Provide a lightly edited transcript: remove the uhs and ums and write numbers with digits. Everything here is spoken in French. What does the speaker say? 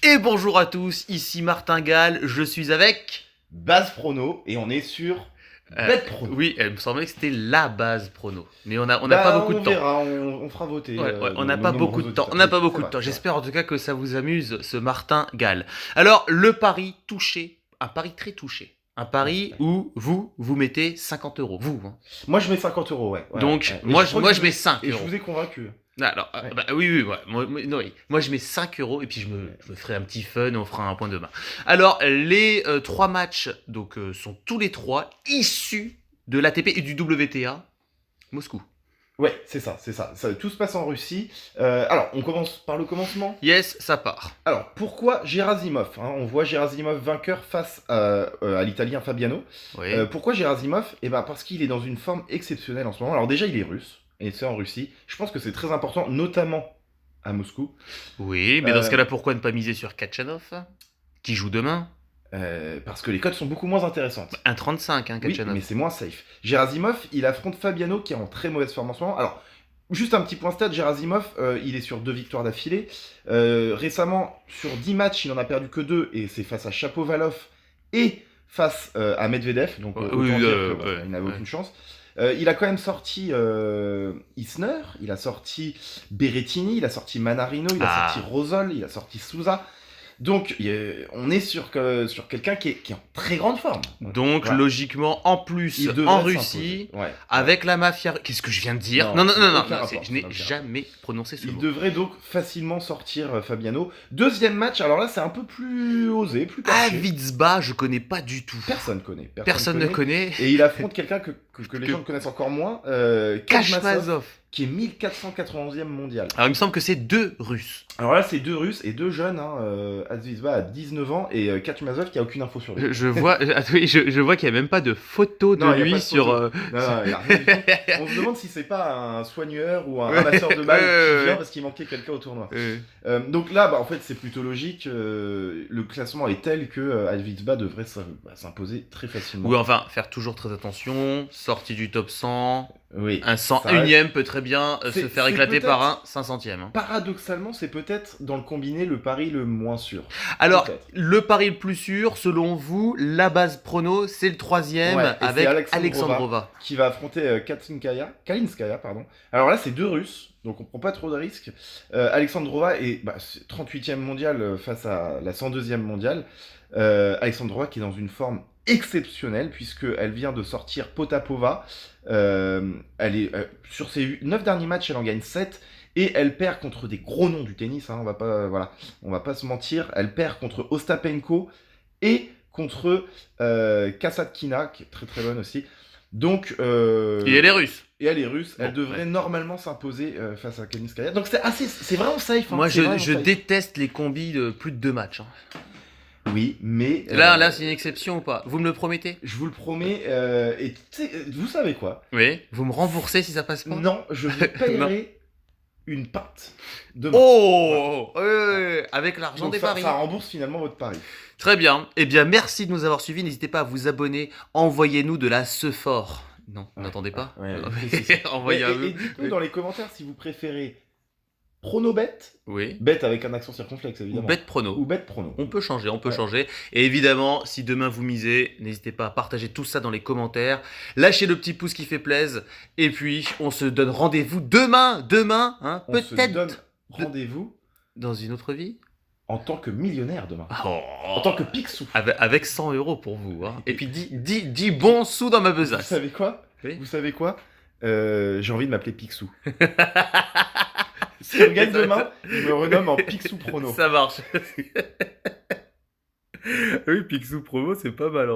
Et bonjour à tous, ici Martin Gall, je suis avec... Base prono et on est sur Bet prono. Oui, elle me semblait que c'était la base prono, mais on n'a pas beaucoup de On temps. verra, on fera voter Ouais, on n'a nos pas beaucoup nombreux de temps. auditeurs. On n'a Oui, pas c'est beaucoup de vrai, temps. c'est vrai. J'espère en tout cas que ça vous amuse, ce Martin Gall. Alors, le pari touché, un pari très touché. Un pari Ouais. où vous mettez 50 euros. Vous, hein. Moi je mets 50 euros, ouais. Donc, ouais. Et moi, crois moi que je mets 5 Et je euros. vous ai convaincu. Alors, Ouais. bah, oui, ouais. Non, oui. Moi, je mets 5 euros et puis je me ferai un petit fun et on fera un point demain. Alors, les 3 matchs sont tous les 3 issus de l'ATP et du WTA Moscou. Ouais, c'est ça. Tout se passe en Russie. Alors, on commence par le commencement. Yes, ça part. Alors, pourquoi Gerasimov, hein? On voit Gerasimov vainqueur face à l'Italien Fabiano. Oui. Pourquoi Gerasimov? Eh ben, parce qu'il est dans une forme exceptionnelle en ce moment. Alors déjà, il est russe, et c'est en Russie. Je pense que c'est très important, notamment à Moscou. Oui, mais dans ce Euh, cas-là, pourquoi ne pas miser sur Kachanov, qui joue demain? Parce que les cotes sont beaucoup moins intéressantes. 1,35, hein, Oui, Kachanov. mais c'est moins safe. Gerasimov, il affronte Fabiano qui est en très mauvaise forme en ce moment. Alors, juste un petit point stat, Gerasimov, il est sur 2 victoires d'affilée. Récemment, sur 10 matchs, il en a perdu que 2, et c'est face à Shapovalov et face à Medvedev. Donc, autant Oui, dire que bon, ouais, il n'avait ouais. aucune chance. Il a quand même sorti Isner, il a sorti Berrettini, il a sorti Manarino, il a Ah. sorti Rosol, il a sorti Souza. Donc, on est sur quelqu'un qui est en très grande forme. Donc, Voilà. logiquement, en plus, Il devrait en s'imposer. Russie, Ouais. avec la mafia... Qu'est-ce que je viens de dire? Non, Non, ça n'a aucun non, rapport, je ça n'ai n'a aucun jamais prononcé ce Il mot. devrait donc facilement sortir Fabiano. Deuxième match, alors là, c'est un peu plus osé, plus perché. Avitsba, je connais pas du tout. Personne connaît. Personne ne connaît. Et il affronte quelqu'un que les gens connaissent encore moins, Kashmazov, Kashmazov. qui est 1491e mondial. Alors, il me semble que c'est 2 Russes. Alors là, c'est 2 Russes et 2 jeunes. Avitsba a 19 ans et Kashmazov qui a aucune info sur lui. Je vois, oui, je vois qu'il n'y a même pas de photo de Non, il y a lui pas de sur. photo. Non, il y a rien du tout. On se demande si c'est pas un soigneur ou un ramasseur de balles qui vient parce qu'il manquait quelqu'un au tournoi. Donc là, en fait, c'est plutôt logique. Le classement est tel que Avitsba devrait s'imposer très facilement. Oui, enfin, faire toujours très attention. Sortie du top 100. Oui. Un 101ème peut très bien se faire c'est éclater peut-être- par un 500ème. Hein. Paradoxalement, c'est peut-être dans le combiné le pari le moins sûr. Alors, Peut-être. le pari le plus sûr, selon vous, la base prono, c'est le 3ème Ouais, et c'est avec Alexandrova. Alexandrova. Qui va affronter Kalinskaya, pardon. Alors là, c'est 2 Russes, donc on prend pas trop de risques. Alexandrova est 38e mondiale face à la 102e mondiale. Alexandrova qui est dans une forme exceptionnelle puisqu'elle vient de sortir Potapova. Elle est sur ses 9 derniers matchs, elle en gagne 7 et elle perd contre des gros noms du tennis. Hein, on va pas se mentir. Elle perd contre Ostapenko et contre Kasatkina qui est très très bonne aussi. Donc, Et elle est russe. et elle est russe, elle Bon, devrait normalement s'imposer face à Kalinskaya. Donc c'est vraiment safe. Hein, Moi, c'est vraiment je safe. déteste les combis de plus de 2 matchs. Hein. Oui, mais Là, c'est une exception ou pas? Vous me le promettez? je vous le promets. Et tu sais, vous savez quoi? Oui. Vous me remboursez si ça passe pas? Non, je vous payerai une pinte demain. Oh avec l'argent Donc des ça, paris. ça rembourse finalement votre pari. Très bien. Eh bien, merci de nous avoir suivis. N'hésitez pas à vous abonner. Envoyez-nous de la sephore. Non, Ouais. n'entendez pas. Ouais, ouais. Envoyez à Et nous. dites-nous dans les commentaires si vous préférez pronobet, Oui. bet avec un accent circonflexe Ou évidemment, bet prono. ou bet prono. On peut changer, on peut Ouais. changer. Et évidemment, si demain vous misez, n'hésitez pas à partager tout ça dans les commentaires. Lâchez le petit pouce qui fait plaisir. Et puis, on se donne rendez-vous demain, hein, On se donne peut-être rendez-vous dans une autre vie. en tant que millionnaire demain. Oh. En tant que Picsou. Avec 100 euros pour vous. Hein. Et puis, 10 bons sous dans ma Vous besace. savez quoi? Oui. Vous savez quoi? J'ai envie de m'appeler Picsou. Si on gagne demain, je me renomme en Picsou Prono. Ça marche. Oui, Picsou Promo, c'est pas mal.